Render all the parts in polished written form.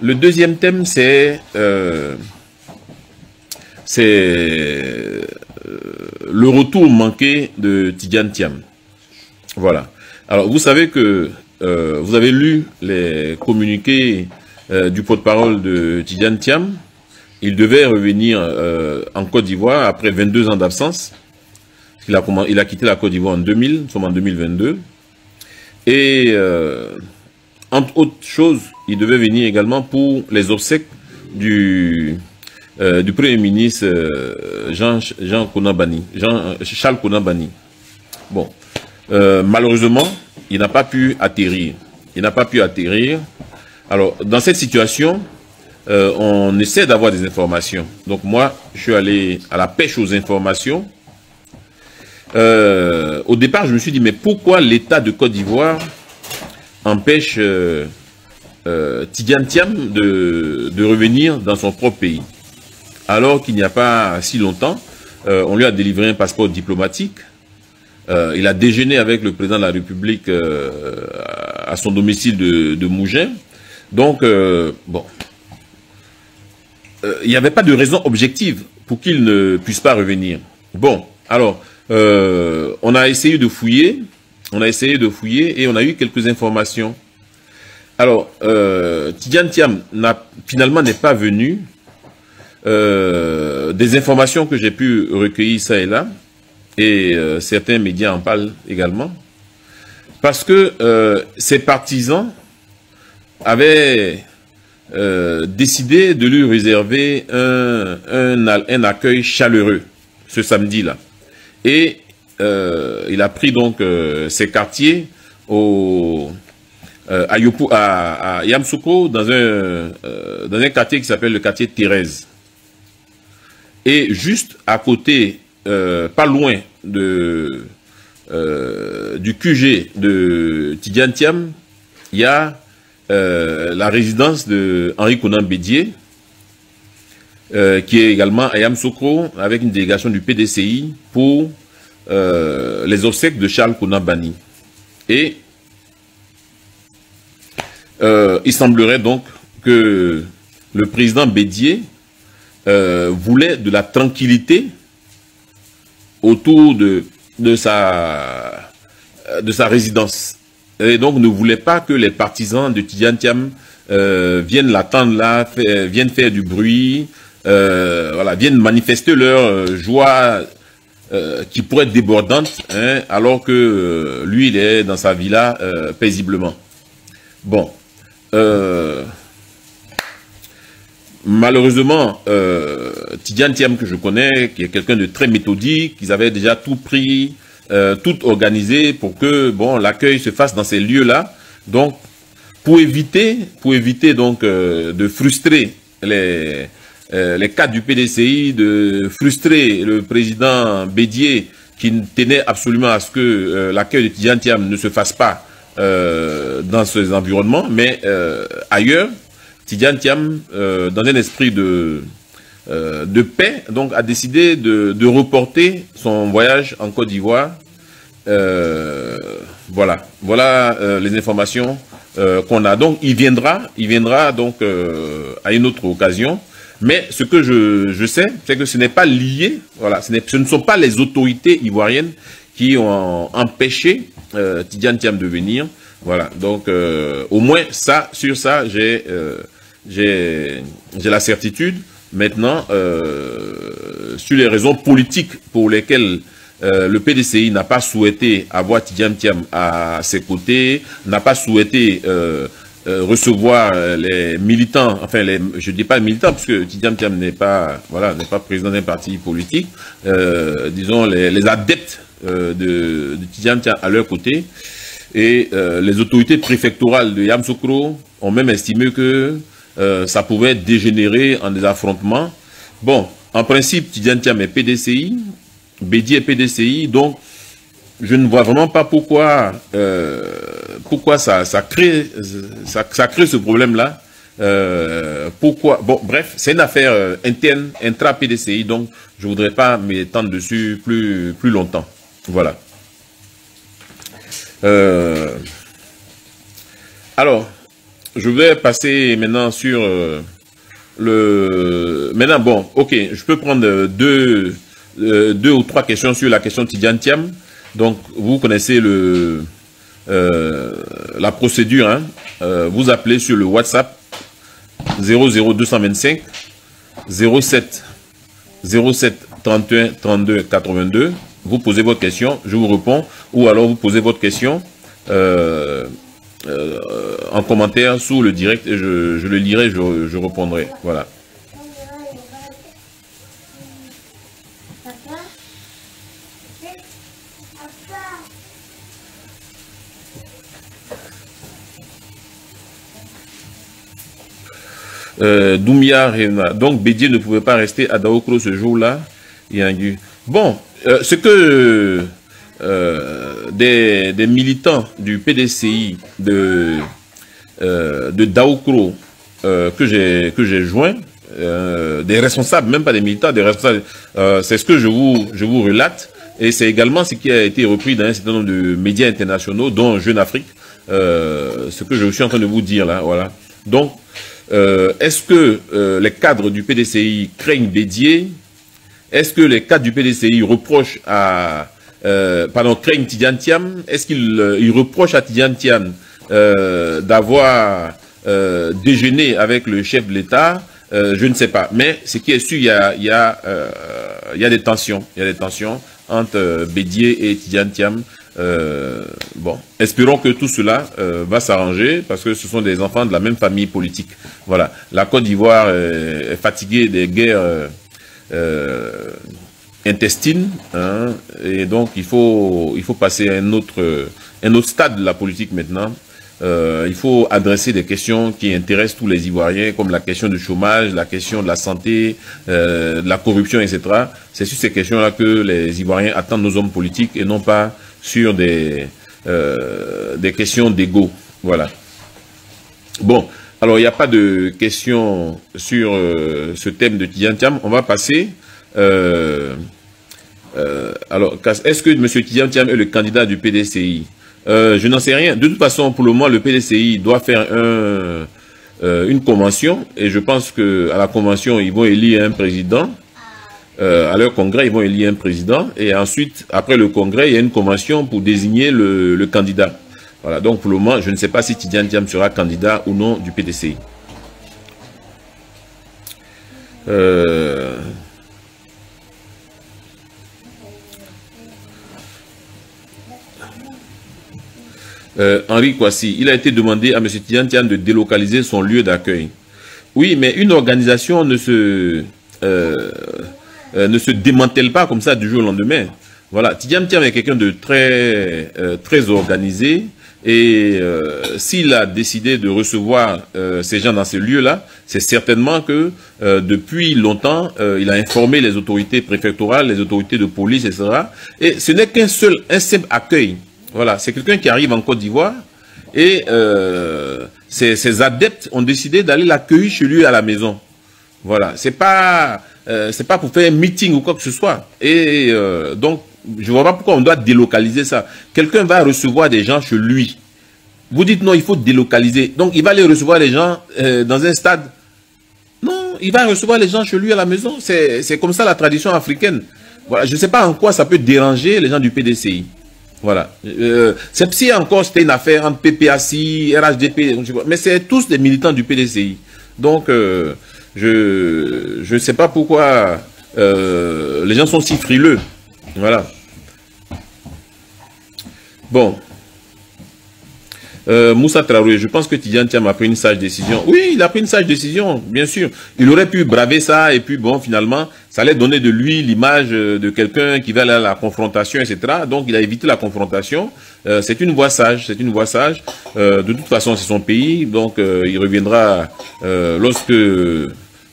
Le deuxième thème, c'est le retour manqué de Tidjane Thiam. Voilà. Alors, vous savez que vous avez lu les communiqués du porte-parole de Tidjane Thiam. Il devait revenir en Côte d'Ivoire après 22 ans d'absence. Il a quitté la Côte d'Ivoire en 2000, nous sommes en 2022. Et entre autres choses, il devait venir également pour les obsèques du Premier ministre Charles Konan Banny. Bon, malheureusement, il n'a pas pu atterrir. Il n'a pas pu atterrir. Alors, dans cette situation, on essaie d'avoir des informations. Donc moi, je suis allé à la pêche aux informations. Au départ, je me suis dit, mais pourquoi l'État de Côte d'Ivoire empêche Tidjane Thiam de revenir dans son propre pays? Alors qu'il n'y a pas si longtemps, on lui a délivré un passeport diplomatique. Il a déjeuné avec le président de la République à son domicile de Mougins. Donc, bon, il n'y avait pas de raison objective pour qu'il ne puisse pas revenir. Bon, alors, on a essayé de fouiller, et on a eu quelques informations. Alors, Tidjane Thiam finalement n'est pas venu. Des informations que j'ai pu recueillir ça et là, et certains médias en parlent également, parce que ses partisans avaient décidé de lui réserver un accueil chaleureux ce samedi-là. Et il a pris donc ses quartiers à Yamoussoukro, dans un quartier qui s'appelle le quartier Thérèse. Et juste à côté, pas loin du QG de Tidjane Thiam, il y a la résidence de Henri Konan Bédié, qui est également à Yamoussoukro, avec une délégation du PDCI pour les obsèques de Charles Konan Banny. Et il semblerait donc que le président Bédié voulait de la tranquillité autour de sa résidence. Et donc ne voulait pas que les partisans de Tidjane Thiam viennent l'attendre là, viennent faire du bruit, voilà, viennent manifester leur joie qui pourrait être débordante, hein, alors que lui, il est dans sa villa paisiblement. Bon. Malheureusement, Tidjane Thiam, que je connais, qui est quelqu'un de très méthodique, ils avaient déjà tout pris, tout organisé pour que bon, l'accueil se fasse dans ces lieux-là. Donc, pour éviter donc de frustrer les cadres du PDCI, de frustrer le président Bédié, qui tenait absolument à ce que l'accueil de Tidjane Thiam ne se fasse pas dans ces environnements, mais ailleurs, Tidjane Thiam, dans un esprit de paix, donc a décidé de reporter son voyage en Côte d'Ivoire. Voilà les informations qu'on a. Donc il viendra donc à une autre occasion. Mais ce que je sais, c'est que ce n'est pas lié. Voilà, ce ne sont pas les autorités ivoiriennes qui ont empêché Tidjane Thiam de venir. Voilà, donc au moins ça, sur ça, j'ai la certitude. Maintenant, sur les raisons politiques pour lesquelles le PDCI n'a pas souhaité avoir Tidjane Thiam à ses côtés, n'a pas souhaité recevoir les militants, enfin, je ne dis pas les militants, parce que Tidjane Thiam n'est pas président d'un parti politique, disons les adeptes de Tidjane Thiam à leur côté. Et les autorités préfectorales de Yamoussoukro ont même estimé que ça pouvait dégénérer en des affrontements. Bon, en principe, Tidjane Thiam est PDCI, Bédié est PDCI, donc je ne vois vraiment pas pourquoi ça crée ce problème-là. Pourquoi? Bon, bref, c'est une affaire interne, intra-PDCI, donc je ne voudrais pas m'étendre dessus plus longtemps. Voilà. Alors, je vais passer maintenant sur le... Maintenant, bon, ok, je peux prendre deux ou trois questions sur la question Tidiane Thiam. Donc, vous connaissez la procédure. Hein. Vous appelez sur le WhatsApp 00225 07 31 32 82. Vous posez votre question, je vous réponds. Ou alors, vous posez votre question en commentaire sous le direct et je le lirai, je répondrai. Voilà. Doumia Rena. Donc Bédié ne pouvait pas rester à Daokro ce jour-là. Bon, ce que des militants du PDCI de Daokro que j'ai joint, des responsables, même pas des militants, des responsables, c'est ce que je vous relate, et c'est également ce qui a été repris dans un certain nombre de médias internationaux, dont Jeune Afrique, ce que je suis en train de vous dire là, voilà. Donc, est-ce que les cadres du PDCI craignent Bédié? Est-ce que les cadres du PDCI reprochent craignent Tidiane Thiam? Est-ce qu'ils reprochent à Tidiane Thiam d'avoir déjeuné avec le chef de l'État? Je ne sais pas. Mais ce qui est sûr, il y a des tensions. Il y a des tensions entre Bédié et Tidiane Thiam. Bon, espérons que tout cela va s'arranger parce que ce sont des enfants de la même famille politique. Voilà, la Côte d'Ivoire est fatiguée des guerres intestines, hein, et donc il faut passer à un autre stade de la politique maintenant. Il faut adresser des questions qui intéressent tous les Ivoiriens, comme la question du chômage, la question de la santé, de la corruption, etc. C'est sur ces questions-là que les Ivoiriens attendent nos hommes politiques et non pas sur des questions d'ego. Voilà. Bon, alors il n'y a pas de questions sur ce thème de Tidiane Thiam. On va passer. Alors, est-ce que M. Tidiane Thiam est le candidat du PDCI? Je n'en sais rien. De toute façon, pour le moment, le PDCI doit faire une convention. Et je pense qu'à la convention, ils vont élire un président. À leur congrès, ils vont élire un président. Et ensuite, après le congrès, il y a une convention pour désigner le candidat. Voilà. Donc, pour le moment, je ne sais pas si Tidiane Thiam sera candidat ou non du PDCI. Henri Kwasi, il a été demandé à M. Tidiane Thiam de délocaliser son lieu d'accueil. Oui, mais une organisation ne se démantèle pas comme ça du jour au lendemain. Voilà, Tidiane Thiam est quelqu'un de très organisé, et s'il a décidé de recevoir ces gens dans ce lieu-là, c'est certainement que depuis longtemps, il a informé les autorités préfectorales, les autorités de police, etc. Et ce n'est un simple accueil. Voilà, c'est quelqu'un qui arrive en Côte d'Ivoire et ses adeptes ont décidé d'aller l'accueillir chez lui à la maison. Voilà, c'est pas pour faire un meeting ou quoi que ce soit. Et donc, je vois pas pourquoi on doit délocaliser ça. Quelqu'un va recevoir des gens chez lui. Vous dites non, il faut délocaliser. Donc, il va aller recevoir les gens dans un stade. Non, il va recevoir les gens chez lui à la maison. C'est comme ça la tradition africaine. Voilà, je ne sais pas en quoi ça peut déranger les gens du PDCI. Voilà. C'est si encore c'était une affaire entre PPACI, RHDP, mais c'est tous des militants du PDCI. Donc, je ne sais pas pourquoi les gens sont si frileux. Voilà. Bon. Moussa Traoré, je pense que Tidiane Thiam a pris une sage décision. Oui, il a pris une sage décision, bien sûr. Il aurait pu braver ça et puis bon, finalement, ça allait donner de lui l'image de quelqu'un qui va aller à la confrontation, etc. Donc, il a évité la confrontation. C'est une voie sage, c'est une voie sage. De toute façon, c'est son pays, donc il reviendra lorsque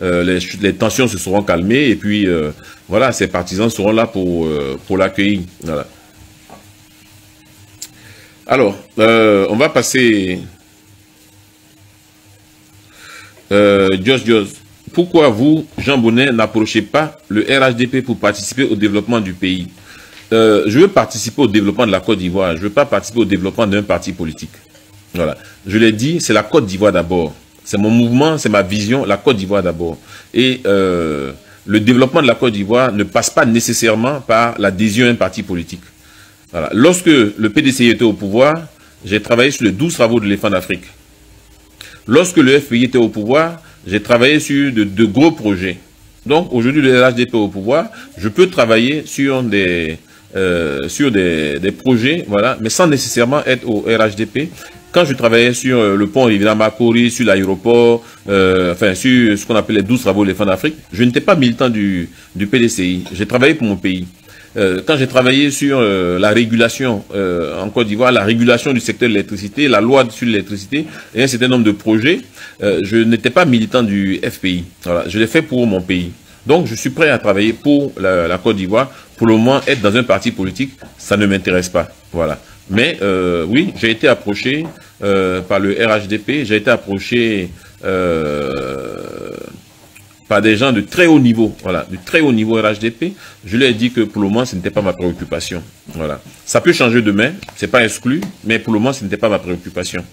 les tensions se seront calmées et puis voilà, ses partisans seront là pour l'accueillir. Voilà. Alors, on va passer. Jos, pourquoi vous, Jean Bonnet, n'approchez pas le RHDP pour participer au développement du pays? Je veux participer au développement de la Côte d'Ivoire. Je ne veux pas participer au développement d'un parti politique. Voilà. Je l'ai dit, c'est la Côte d'Ivoire d'abord. C'est mon mouvement, c'est ma vision, la Côte d'Ivoire d'abord. Et le développement de la Côte d'Ivoire ne passe pas nécessairement par l'adhésion à un parti politique. Voilà. Lorsque le PDCI était au pouvoir, j'ai travaillé sur les 12 travaux de l'éléphant d'Afrique. Lorsque le FPI était au pouvoir, j'ai travaillé sur de gros projets. Donc aujourd'hui, le RHDP est au pouvoir, je peux travailler sur des projets, voilà, mais sans nécessairement être au RHDP. Quand je travaillais sur le pont Riviera Makori, sur l'aéroport, enfin sur ce qu'on appelle les 12 travaux de l'éléphant d'Afrique, je n'étais pas militant du PDCI, j'ai travaillé pour mon pays. Quand j'ai travaillé sur la régulation en Côte d'Ivoire, la régulation du secteur de l'électricité, la loi sur l'électricité et un certain nombre de projets, je n'étais pas militant du FPI. Voilà, je l'ai fait pour mon pays. Donc je suis prêt à travailler pour la Côte d'Ivoire. Pour le moment, être dans un parti politique, ça ne m'intéresse pas. Voilà. Mais oui, j'ai été approché par le RHDP, j'ai été approché par des gens de très haut niveau, voilà, de très haut niveau RHDP. Je leur ai dit que pour le moment, ce n'était pas ma préoccupation. Voilà. Ça peut changer demain, c'est pas exclu, mais pour le moment, ce n'était pas ma préoccupation.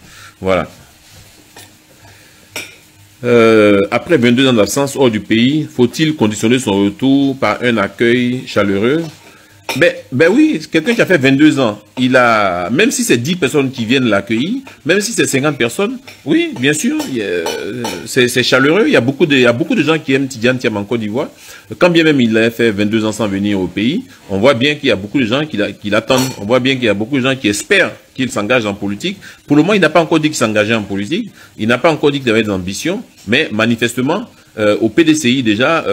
Voilà. Après 22 ans d'absence hors du pays, faut-il conditionner son retour par un accueil chaleureux? Ben oui, quelqu'un qui a fait 22 ans, même si c'est 10 personnes qui viennent l'accueillir, même si c'est 50 personnes, oui, bien sûr, c'est chaleureux. Il y a beaucoup de gens qui aiment Tidjane Thiam en Côte d'Ivoire. Quand bien même il a fait 22 ans sans venir au pays, on voit bien qu'il y a beaucoup de gens qui l'attendent. On voit bien qu'il y a beaucoup de gens qui espèrent qu'il s'engage en politique. Pour le moment, il n'a pas encore dit qu'il s'engageait en politique. Il n'a pas encore dit qu'il avait des ambitions. Mais manifestement, au PDCI déjà...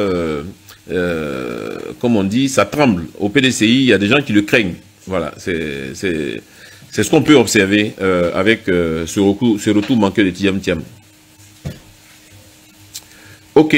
comme on dit, ça tremble. Au PDCI, il y a des gens qui le craignent. Voilà, c'est ce qu'on peut observer avec ce retour manqué de Tidjane Thiam. Ok.